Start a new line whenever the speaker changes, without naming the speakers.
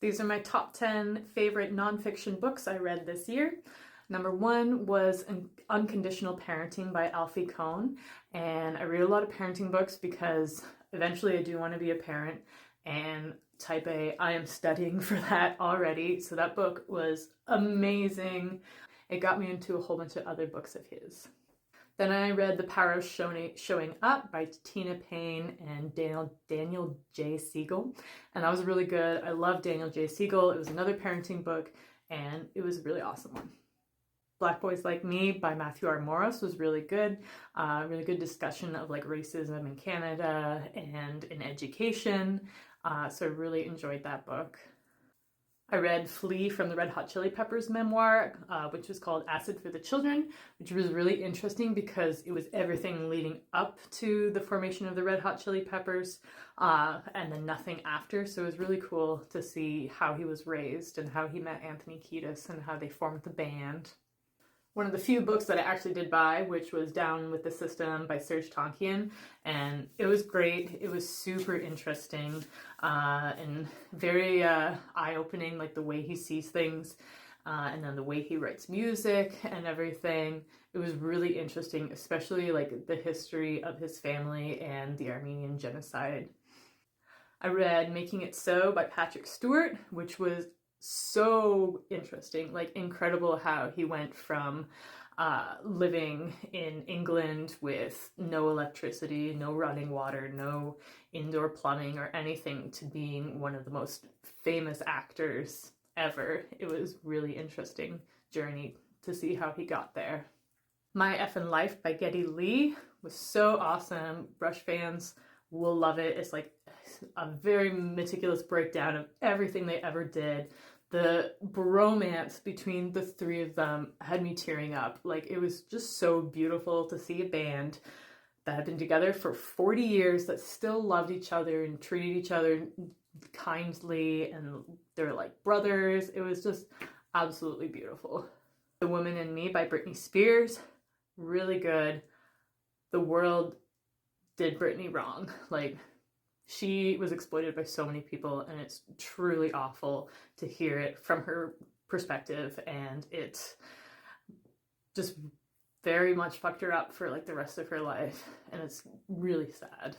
These are my top 10 favorite nonfiction books I read this year. Number one was Unconditional Parenting by Alfie Kohn. And I read a lot of parenting books because eventually I do want to be a parent. And type A, I am studying for that already. So that book was amazing. It got me into a whole bunch of other books of his. Then I read The Power of Showing Up by Tina Payne and Daniel J. Siegel. And that was really good. I love Daniel J. Siegel. It was another parenting book, and it was a really awesome one. Black Boys Like Me by Matthew R. Morris was really good. Really good discussion of like racism in Canada and in education. So I really enjoyed that book. I read Flea from the Red Hot Chili Peppers memoir, which was called Acid for the Children, which was really interesting because it was everything leading up to the formation of the Red Hot Chili Peppers, and then nothing after. So it was really cool to see how he was raised and how he met Anthony Kiedis and how they formed the band. One of the few books that I actually did buy, which was Down with the System by Serge Tankian, and it was great. It was super interesting and very eye-opening, like the way he sees things, and then the way he writes music and everything. It was really interesting, especially like the history of his family and the Armenian genocide. I read Making It So by Patrick Stewart, which was so interesting, like incredible how he went from living in England with no electricity, no running water, no indoor plumbing or anything, to being one of the most famous actors ever. It was really interesting journey to see how he got there. My Effing Life by Geddy Lee was so awesome. Brush fans will love it. It's like a very meticulous breakdown of everything they ever did. The bromance between the three of them had me tearing up. Like, it was just so beautiful to see a band that had been together for 40 years that still loved each other and treated each other kindly, and they're like brothers. It was just absolutely beautiful. The Woman in Me by Britney Spears, really good. The world did Britney wrong. Like, she was exploited by so many people, and it's truly awful to hear it from her perspective, and it just very much fucked her up for like the rest of her life, and it's really sad.